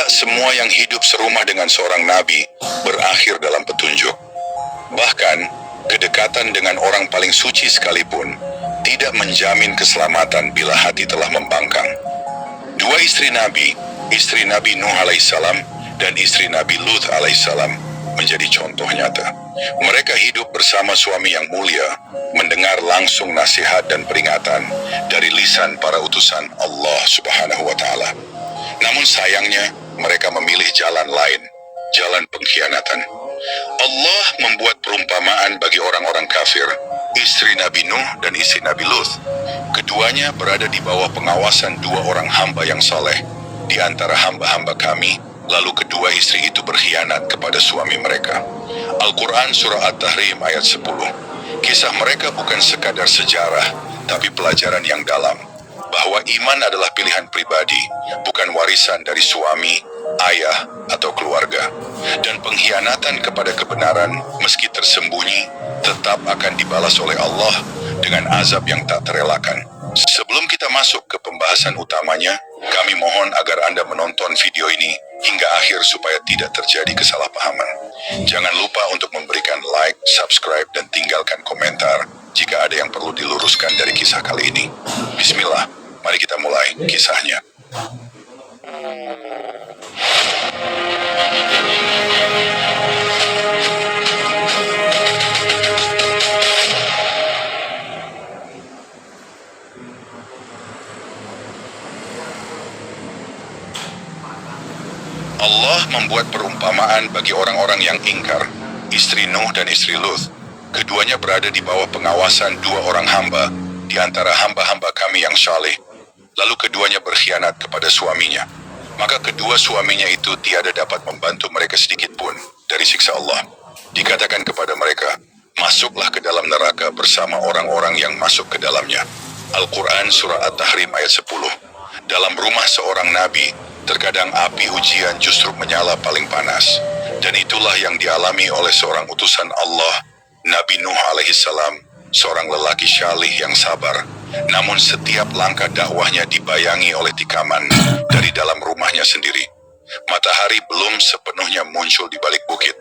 Tak semua yang hidup serumah dengan seorang nabi berakhir dalam petunjuk. Bahkan, kedekatan dengan orang paling suci sekalipun tidak menjamin keselamatan bila hati telah membangkang. Dua istri Nabi Nuh alaihissalam dan istri Nabi Lut alaihissalam menjadi contoh nyata. Mereka hidup bersama suami yang mulia, mendengar langsung nasihat dan peringatan dari lisan para utusan Allah Subhanahu wa Ta'ala. Namun sayangnya, mereka memilih jalan lain, jalan pengkhianatan. Allah membuat perumpamaan bagi orang-orang kafir, istri Nabi Nuh dan istri Nabi Lut. Keduanya berada di bawah pengawasan dua orang hamba yang saleh di antara hamba-hamba kami, lalu kedua istri itu berkhianat kepada suami mereka. Al-Quran Surah At-Tahrim ayat 10. Kisah mereka bukan sekadar sejarah, tapi pelajaran yang dalam, bahwa iman adalah pilihan pribadi, bukan warisan dari suami, ayah, atau keluarga. Dan pengkhianatan kepada kebenaran, meski tersembunyi, tetap akan dibalas oleh Allah dengan azab yang tak terelakkan. Sebelum kita masuk ke pembahasan utamanya, kami mohon agar Anda menonton video ini hingga akhir supaya tidak terjadi kesalahpahaman. Jangan lupa untuk memberikan like, subscribe, dan tinggalkan komentar jika ada yang perlu diluruskan dari kisah kali ini. Bismillah, mari kita mulai kisahnya. Allah membuat perumpamaan bagi orang-orang yang ingkar, istri Nuh dan istri Lut. Keduanya berada di bawah pengawasan dua orang hamba di antara hamba-hamba kami yang saleh. Lalu keduanya berkhianat kepada suaminya. Maka kedua suaminya itu tiada dapat membantu mereka sedikit pun dari siksa Allah. Dikatakan kepada mereka, masuklah ke dalam neraka bersama orang-orang yang masuk ke dalamnya. Al-Quran Surah At-Tahrim ayat 10. Dalam rumah seorang nabi, terkadang api ujian justru menyala paling panas. Dan itulah yang dialami oleh seorang utusan Allah, Nabi Nuh alaihissalam, seorang lelaki syalih yang sabar. Namun setiap langkah dakwahnya dibayangi oleh tikaman dari dalam rumahnya sendiri. Matahari belum sepenuhnya muncul di balik bukit.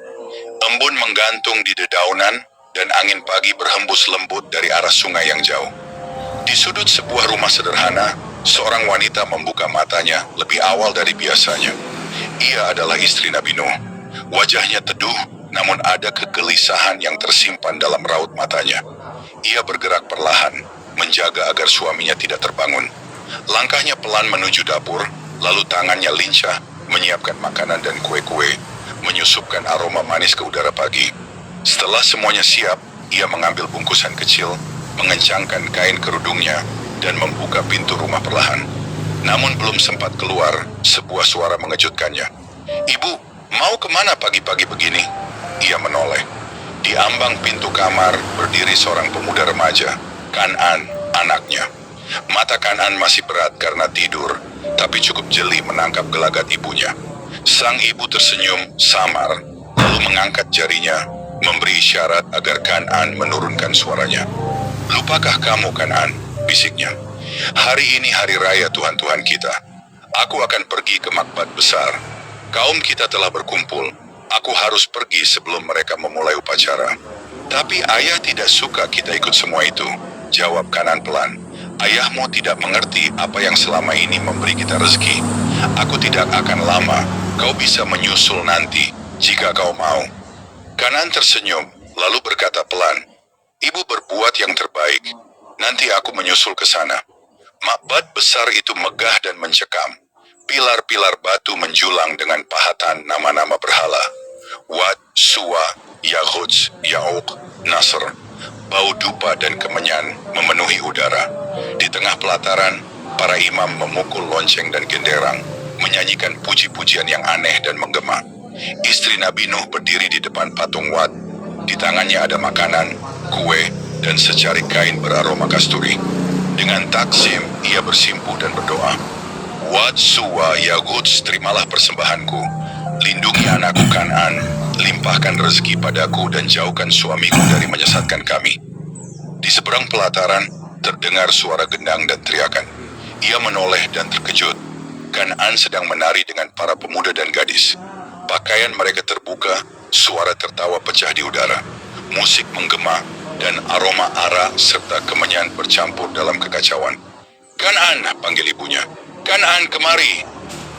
Embun menggantung di dedaunan dan angin pagi berhembus lembut dari arah sungai yang jauh. Di sudut sebuah rumah sederhana, seorang wanita membuka matanya lebih awal dari biasanya. Ia adalah istri Nabi Nuh. Wajahnya teduh, namun ada kegelisahan yang tersimpan dalam raut matanya. Ia bergerak perlahan, menjaga agar suaminya tidak terbangun. Langkahnya pelan menuju dapur, lalu tangannya lincah, menyiapkan makanan dan kue-kue, menyusupkan aroma manis ke udara pagi. Setelah semuanya siap, ia mengambil bungkusan kecil, mengencangkan kain kerudungnya, dan membuka pintu rumah perlahan. Namun belum sempat keluar, sebuah suara mengejutkannya. "Ibu, mau kemana pagi-pagi begini?" Ia menoleh. Di ambang pintu kamar berdiri seorang pemuda remaja, Kan'an, anaknya. Mata Kan'an masih berat karena tidur, tapi cukup jeli menangkap gelagat ibunya. Sang ibu tersenyum samar, lalu mengangkat jarinya, memberi isyarat agar Kan'an menurunkan suaranya. "Lupakah kamu, Kan'an?" bisiknya. "Hari ini hari raya Tuhan-Tuhan kita. Aku akan pergi ke makbat besar. Kaum kita telah berkumpul. Aku harus pergi sebelum mereka memulai upacara." "Tapi ayah tidak suka kita ikut semua itu," jawab Kan'an pelan. "Ayahmu tidak mengerti apa yang selama ini memberi kita rezeki. Aku tidak akan lama. Kau bisa menyusul nanti, jika kau mau." Kan'an tersenyum, lalu berkata pelan, "Ibu berbuat yang terbaik. Nanti aku menyusul ke sana." Makbat besar itu megah dan mencekam. Pilar-pilar batu menjulang dengan pahatan nama-nama berhala. Wad, Suwa, Yaghutz, Ya'uq, Nasr. Bau dupa dan kemenyan memenuhi udara. Di tengah pelataran, para imam memukul lonceng dan genderang, menyanyikan puji-pujian yang aneh dan menggema. Istri Nabi Nuh berdiri di depan patung Wad. Di tangannya ada makanan, kue, dan secari kain beraroma kasturi. Dengan takzim, ia bersimpuh dan berdoa. "Wad, Suwa, Yaghutz, terimalah persembahanku. Lindungi anakku Kan'an, limpahkan rezeki padaku dan jauhkan suamiku dari menyesatkan kami." Di seberang pelataran, terdengar suara gendang dan teriakan. Ia menoleh dan terkejut. Kan'an sedang menari dengan para pemuda dan gadis. Pakaian mereka terbuka, suara tertawa pecah di udara. Musik menggema, dan aroma arak serta kemenyan bercampur dalam kekacauan. "Kan'an," panggil ibunya. "Kan'an, kemari."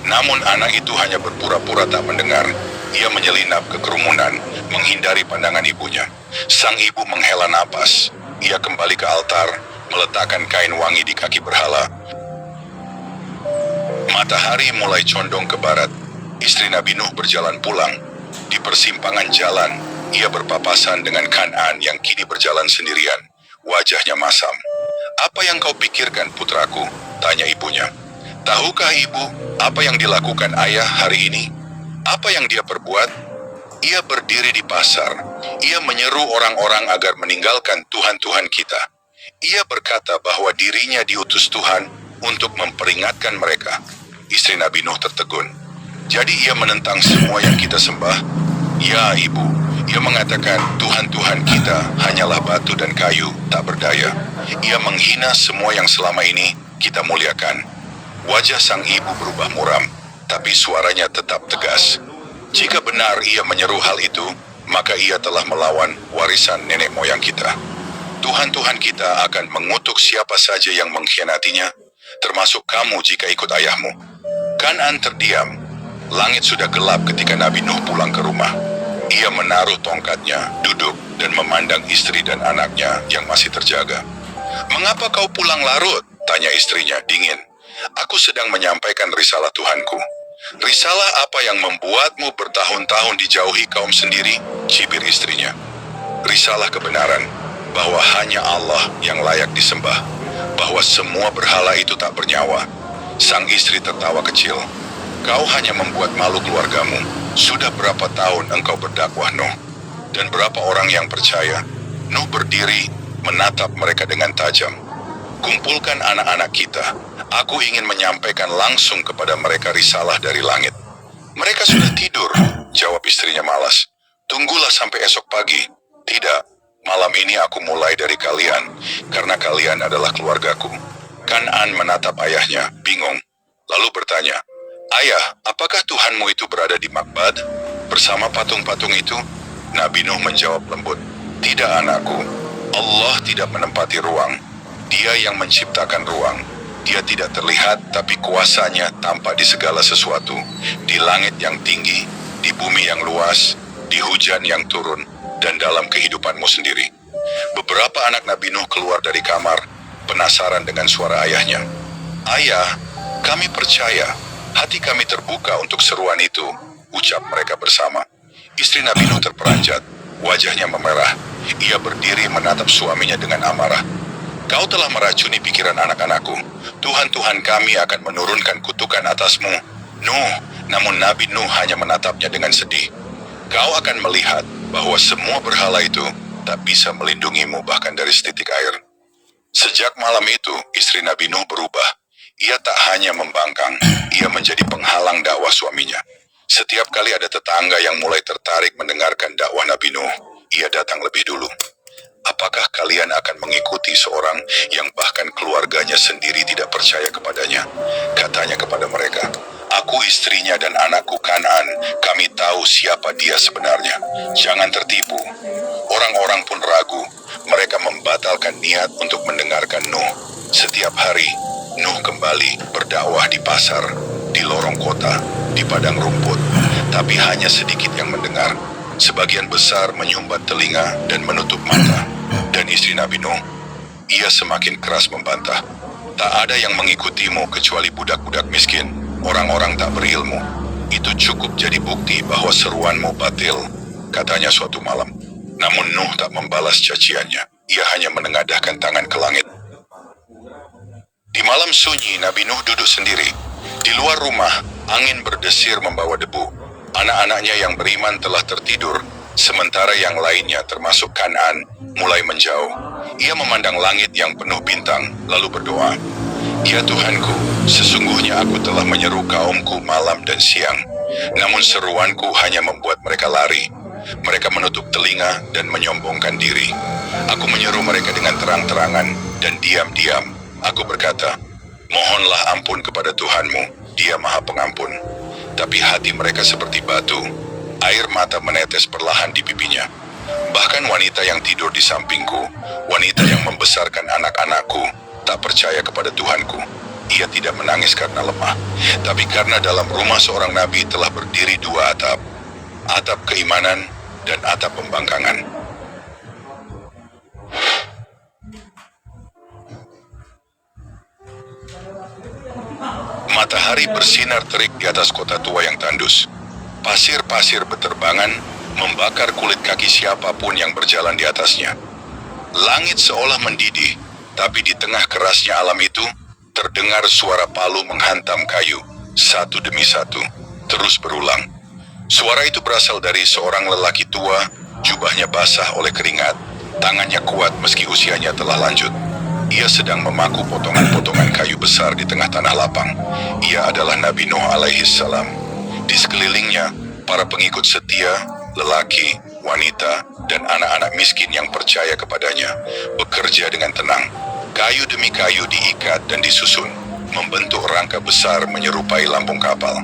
Namun anak itu hanya berpura-pura tak mendengar. Ia menyelinap ke kerumunan, menghindari pandangan ibunya. Sang ibu menghela napas. Ia kembali ke altar, meletakkan kain wangi di kaki berhala. Matahari mulai condong ke barat. Istri Nabi Nuh berjalan pulang. Di persimpangan jalan, ia berpapasan dengan Kan'an yang kini berjalan sendirian. Wajahnya masam. "Apa yang kau pikirkan, putraku?" tanya ibunya. "Tahukah ibu apa yang dilakukan ayah hari ini? Apa yang dia perbuat?" Ia berdiri di pasar. Ia menyeru orang-orang agar meninggalkan Tuhan-Tuhan kita. Ia berkata bahwa dirinya diutus Tuhan untuk memperingatkan mereka. Istri Nabi Nuh tertegun. "Jadi ia menentang semua yang kita sembah?" "Ya, ibu." Ia mengatakan Tuhan-Tuhan kita hanyalah batu dan kayu, tak berdaya. Ia menghina semua yang selama ini kita muliakan. Wajah sang ibu berubah muram, tapi suaranya tetap tegas. Jika benar ia menyeru hal itu, maka ia telah melawan warisan nenek moyang kita. Tuhan-Tuhan kita akan mengutuk siapa saja yang mengkhianatinya, termasuk kamu jika ikut ayahmu. Kan'an terdiam. Langit sudah gelap ketika Nabi Nuh pulang ke rumah. Ia menaruh tongkatnya, duduk, dan memandang istri dan anaknya yang masih terjaga. "Mengapa kau pulang larut?" tanya istrinya dingin. "Aku sedang menyampaikan risalah Tuhanku." "Risalah apa yang membuatmu bertahun-tahun dijauhi kaum sendiri?" cibir istrinya. "Risalah kebenaran, bahwa hanya Allah yang layak disembah, bahwa semua berhala itu tak bernyawa." Sang istri tertawa kecil. "Kau hanya membuat malu keluargamu. Sudah berapa tahun engkau berdakwah, Nuh? Dan berapa orang yang percaya?" Nuh berdiri, menatap mereka dengan tajam. "Kumpulkan anak-anak kita. Aku ingin menyampaikan langsung kepada mereka risalah dari langit." "Mereka sudah tidur," jawab istrinya malas. "Tunggulah sampai esok pagi." "Tidak, malam ini aku mulai dari kalian, karena kalian adalah keluargaku." Kan'an menatap ayahnya, bingung. Lalu bertanya, "Ayah, apakah Tuhanmu itu berada di Makbad bersama patung-patung itu?" Nabi Nuh menjawab lembut, "Tidak, anakku. Allah tidak menempati ruang. Dia yang menciptakan ruang. Dia tidak terlihat, tapi kuasanya tampak di segala sesuatu. Di langit yang tinggi, di bumi yang luas, di hujan yang turun, dan dalam kehidupanmu sendiri." Beberapa anak Nabi Nuh keluar dari kamar, penasaran dengan suara ayahnya. "Ayah, kami percaya. Hati kami terbuka untuk seruan itu," ucap mereka bersama. Istri Nabi Nuh terperanjat, wajahnya memerah. Ia berdiri menatap suaminya dengan amarah. "Kau telah meracuni pikiran anak-anakku. Tuhan-Tuhan kami akan menurunkan kutukan atasmu, Nuh." Namun Nabi Nuh hanya menatapnya dengan sedih. "Kau akan melihat bahwa semua berhala itu tak bisa melindungimu bahkan dari setitik air." Sejak malam itu, istri Nabi Nuh berubah. Ia tak hanya membangkang, ia menjadi penghalang dakwah suaminya. Setiap kali ada tetangga yang mulai tertarik mendengarkan dakwah Nabi Nuh, ia datang lebih dulu. "Apakah kalian akan mengikuti seorang yang bahkan keluarganya sendiri tidak percaya kepadanya?" Katanya kepada mereka, "Aku istrinya dan anakku Kan'an, kami tahu siapa dia sebenarnya. Jangan tertipu." Orang-orang pun ragu. Mereka membatalkan niat untuk mendengarkan Nuh. Setiap hari, Nuh kembali berdakwah di pasar, di lorong kota, di padang rumput. Tapi hanya sedikit yang mendengar. Sebagian besar menyumbat telinga dan menutup mata. Dan istri Nabi Nuh, ia semakin keras membantah. "Tak ada yang mengikutimu kecuali budak-budak miskin, orang-orang tak berilmu. Itu cukup jadi bukti bahwa seruanmu batil," katanya suatu malam. Namun Nuh tak membalas caciannya. Ia hanya menengadahkan tangan ke langit. Di malam sunyi, Nabi Nuh duduk sendiri. Di luar rumah, angin berdesir membawa debu. Anak-anaknya yang beriman telah tertidur, sementara yang lainnya termasuk Kan'an mulai menjauh. Ia memandang langit yang penuh bintang, lalu berdoa, "Ya Tuhanku, sesungguhnya aku telah menyeru kaumku malam dan siang. Namun seruanku hanya membuat mereka lari. Mereka menutup telinga dan menyombongkan diri. Aku menyeru mereka dengan terang-terangan dan diam-diam. Aku berkata, mohonlah ampun kepada Tuhanmu. Dia Maha Pengampun. Tapi hati mereka seperti batu. Air mata menetes perlahan di pipinya. Bahkan wanita yang tidur di sampingku, wanita yang membesarkan anak-anakku, tak percaya kepada Tuhanku. Ia tidak menangis karena lemah, tapi karena dalam rumah seorang nabi telah berdiri dua atap. Atap keimanan dan atap pembangkangan. Matahari bersinar terik di atas kota tua yang tandus. Pasir-pasir berterbangan, membakar kulit kaki siapapun yang berjalan di atasnya. Langit seolah mendidih, tapi di tengah kerasnya alam itu, terdengar suara palu menghantam kayu, satu demi satu, terus berulang. Suara itu berasal dari seorang lelaki tua, jubahnya basah oleh keringat, tangannya kuat meski usianya telah lanjut. Ia sedang memaku potongan-potongan kayu besar di tengah tanah lapang. Ia adalah Nabi Nuh alaihi salam. Di sekelilingnya, para pengikut setia, lelaki, wanita, dan anak-anak miskin yang percaya kepadanya, bekerja dengan tenang. Kayu demi kayu diikat dan disusun, membentuk rangka besar menyerupai lambung kapal.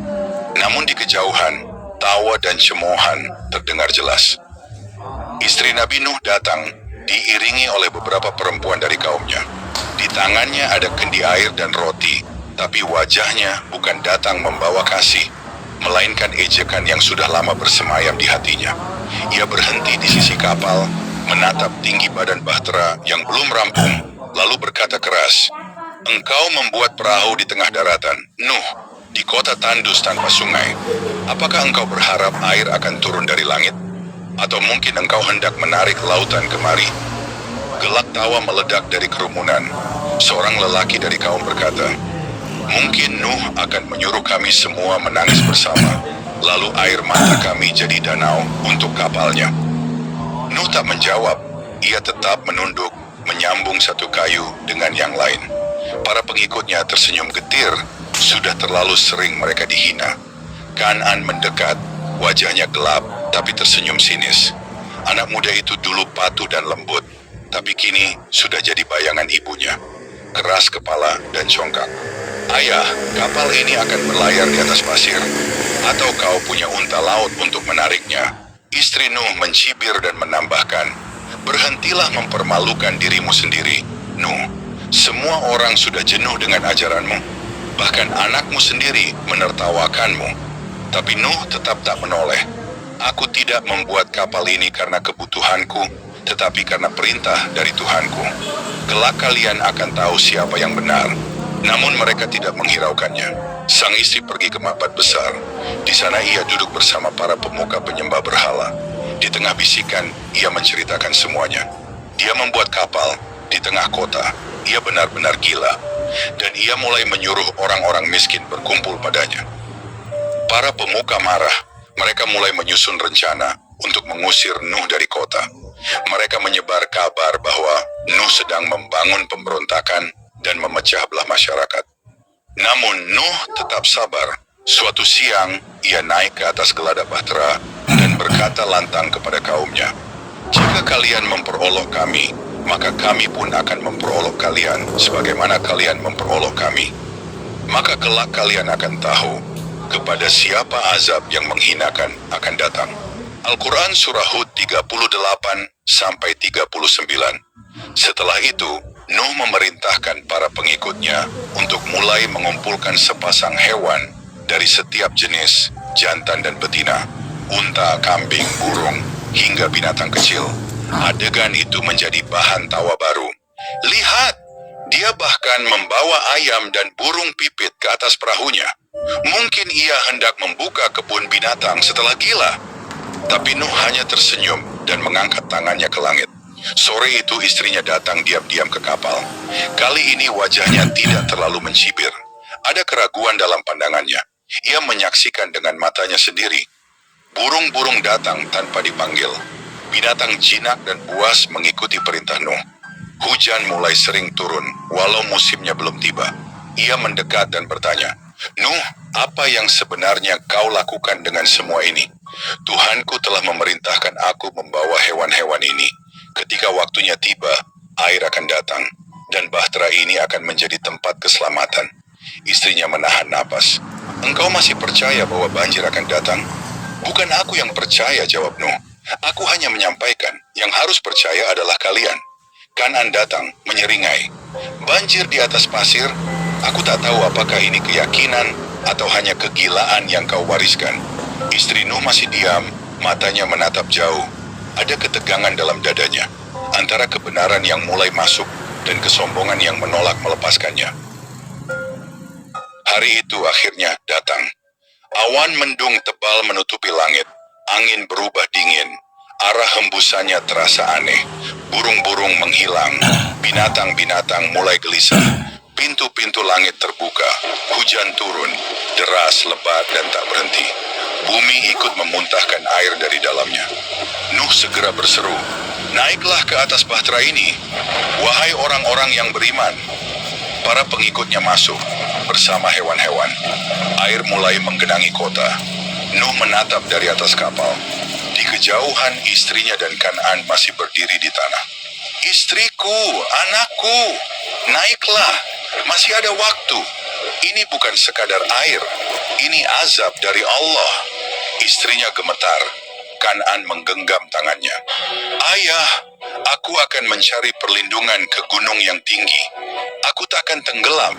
Namun di kejauhan, tawa dan cemoohan terdengar jelas. Istri Nabi Nuh datang, diiringi oleh beberapa perempuan dari kaumnya. Di tangannya ada kendi air dan roti, tapi wajahnya bukan datang membawa kasih, melainkan ejekan yang sudah lama bersemayam di hatinya. Ia berhenti di sisi kapal, menatap tinggi badan bahtera yang belum rampung, lalu berkata keras, "Engkau membuat perahu di tengah daratan, Nuh, di kota tandus tanpa sungai. Apakah engkau berharap air akan turun dari langit? Atau mungkin engkau hendak menarik lautan kemari?" Gelak tawa meledak dari kerumunan. Seorang lelaki dari kaum berkata, "Mungkin Nuh akan menyuruh kami semua menangis bersama, lalu air mata kami jadi danau untuk kapalnya." Nuh tak menjawab. Ia tetap menunduk, menyambung satu kayu dengan yang lain. Para pengikutnya tersenyum getir. Sudah terlalu sering mereka dihina. Kan'an mendekat, wajahnya gelap tapi tersenyum sinis. Anak muda itu dulu patuh dan lembut, tapi kini sudah jadi bayangan ibunya. Keras kepala dan congkak. "Ayah, kapal ini akan berlayar di atas pasir. Atau kau punya unta laut untuk menariknya?" Istri Nuh mencibir dan menambahkan, "Berhentilah mempermalukan dirimu sendiri, Nuh. Semua orang sudah jenuh dengan ajaranmu. Bahkan anakmu sendiri menertawakanmu." Tapi Nuh tetap tak menoleh. "Aku tidak membuat kapal ini karena kebutuhanku, tetapi karena perintah dari Tuhanku. Kelak kalian akan tahu siapa yang benar." Namun mereka tidak menghiraukannya. Sang istri pergi ke makbad besar. Di sana ia duduk bersama para pemuka penyembah berhala. Di tengah bisikan, ia menceritakan semuanya. Dia membuat kapal di tengah kota. Ia benar-benar gila. Dan ia mulai menyuruh orang-orang miskin berkumpul padanya. Para pemuka marah. Mereka mulai menyusun rencana untuk mengusir Nuh dari kota. Mereka menyebar kabar bahwa Nuh sedang membangun pemberontakan dan memecah belah masyarakat. Namun Nuh tetap sabar. Suatu siang, ia naik ke atas geladak bahtera dan berkata lantang kepada kaumnya, "Jika kalian memperolok kami, maka kami pun akan memperolok kalian sebagaimana kalian memperolok kami. Maka kelak kalian akan tahu kepada siapa azab yang menghinakan akan datang." Al-Quran Surah Hud 38-39. Setelah itu, Nuh memerintahkan para pengikutnya untuk mulai mengumpulkan sepasang hewan dari setiap jenis, jantan dan betina, unta, kambing, burung, hingga binatang kecil. Adegan itu menjadi bahan tawa baru. "Lihat, dia bahkan membawa ayam dan burung pipit ke atas perahunya. Mungkin ia hendak membuka kebun binatang setelah gila." Tapi Nuh hanya tersenyum dan mengangkat tangannya ke langit. Sore itu istrinya datang diam-diam ke kapal. Kali ini wajahnya tidak terlalu mencibir. Ada keraguan dalam pandangannya. Ia menyaksikan dengan matanya sendiri. Burung-burung datang tanpa dipanggil. Binatang jinak dan buas mengikuti perintah Nuh. Hujan mulai sering turun, walau musimnya belum tiba. Ia mendekat dan bertanya, "Nuh, apa yang sebenarnya kau lakukan dengan semua ini?" "Tuhanku telah memerintahkan aku membawa hewan-hewan ini. Ketika waktunya tiba, air akan datang, dan bahtera ini akan menjadi tempat keselamatan. Istrinya menahan napas. Engkau masih percaya bahwa banjir akan datang? Bukan aku yang percaya, jawab Nuh. Aku hanya menyampaikan, yang harus percaya adalah kalian. Kanan datang, menyeringai. Banjir di atas pasir, aku tak tahu apakah ini keyakinan atau hanya kegilaan yang kau wariskan. Istri Nuh masih diam, matanya menatap jauh. Ada ketegangan dalam dadanya, antara kebenaran yang mulai masuk dan kesombongan yang menolak melepaskannya. Hari itu akhirnya datang. Awan mendung tebal menutupi langit. Angin berubah dingin. Arah hembusannya terasa aneh. Burung-burung menghilang. Binatang-binatang mulai gelisah. Pintu-pintu langit terbuka. Hujan turun. Deras, lebat, dan tak berhenti. Bumi ikut memuntahkan air dari dalamnya. Nuh segera berseru, "Naiklah ke atas bahtera ini, wahai orang-orang yang beriman." Para pengikutnya masuk bersama hewan-hewan. Air mulai menggenangi kota. Nuh menatap dari atas kapal. Di kejauhan istrinya dan Kan'an masih berdiri di tanah. "Istriku, anakku, naiklah, masih ada waktu. Ini bukan sekadar air, ini azab dari Allah." Istrinya gemetar. Kan'an menggenggam tangannya. "Ayah, aku akan mencari perlindungan ke gunung yang tinggi. Aku tak akan tenggelam.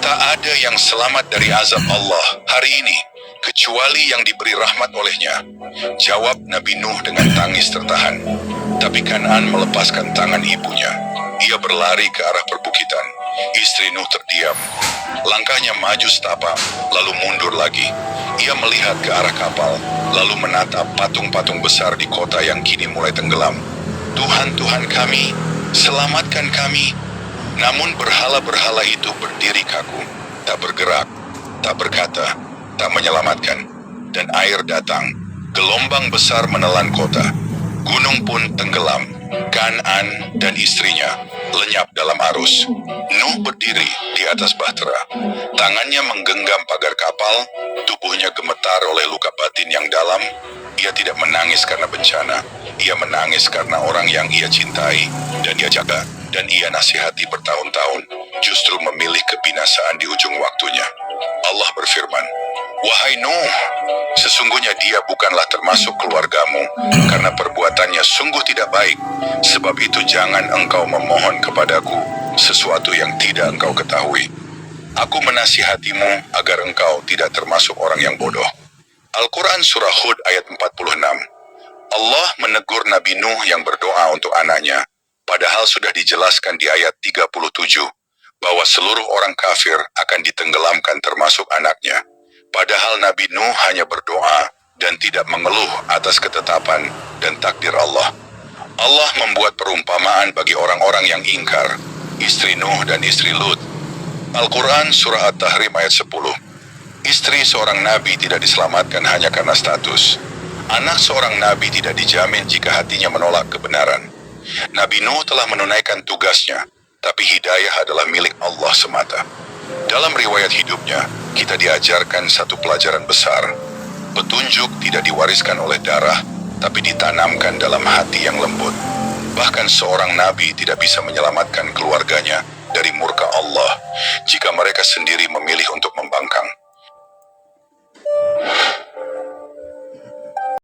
Tak ada yang selamat dari azab Allah hari ini, kecuali yang diberi rahmat olehnya," jawab Nabi Nuh dengan tangis tertahan. Tapi Kan'an melepaskan tangan ibunya. Ia berlari ke arah perbukitan. Istri Nuh terdiam. Langkahnya maju setapak, lalu mundur lagi. Ia melihat ke arah kapal, lalu menatap patung-patung besar di kota yang kini mulai tenggelam. "Tuhan, Tuhan kami, selamatkan kami." Namun berhala-berhala itu berdiri kaku, tak bergerak, tak berkata, tak menyelamatkan. Dan air datang. Gelombang besar menelan kota. Gunung pun tenggelam. Kan'an dan istrinya lenyap dalam arus. Nuh berdiri di atas bahtera. Tangannya menggenggam pagar kapal, tubuhnya gemetar oleh luka batin yang dalam. Ia tidak menangis karena bencana. Ia menangis karena orang yang ia cintai dan ia jaga dan ia nasihati bertahun-tahun, justru memilih kebinasaan di ujung waktunya. Allah berfirman, "Wahai Nuh, sesungguhnya dia bukanlah termasuk keluargamu, karena perbuatannya sungguh tidak baik. Sebab itu jangan engkau memohon kepadaku sesuatu yang tidak engkau ketahui. Aku menasihatimu agar engkau tidak termasuk orang yang bodoh." Al-Quran Surah Hud ayat 46. Allah menegur Nabi Nuh yang berdoa untuk anaknya, padahal sudah dijelaskan di ayat 37, bahwa seluruh orang kafir akan ditenggelamkan termasuk anaknya. Padahal Nabi Nuh hanya berdoa dan tidak mengeluh atas ketetapan dan takdir Allah. Allah membuat perumpamaan bagi orang-orang yang ingkar, istri Nuh dan istri Lut. Al-Quran Surah At-Tahrim ayat 10. Istri seorang nabi tidak diselamatkan hanya karena status. Anak seorang nabi tidak dijamin jika hatinya menolak kebenaran. Nabi Nuh telah menunaikan tugasnya, tapi hidayah adalah milik Allah semata. Dalam riwayat hidupnya, kita diajarkan satu pelajaran besar. Petunjuk tidak diwariskan oleh darah, tapi ditanamkan dalam hati yang lembut. Bahkan seorang nabi tidak bisa menyelamatkan keluarganya dari murka Allah jika mereka sendiri memilih untuk membangkang.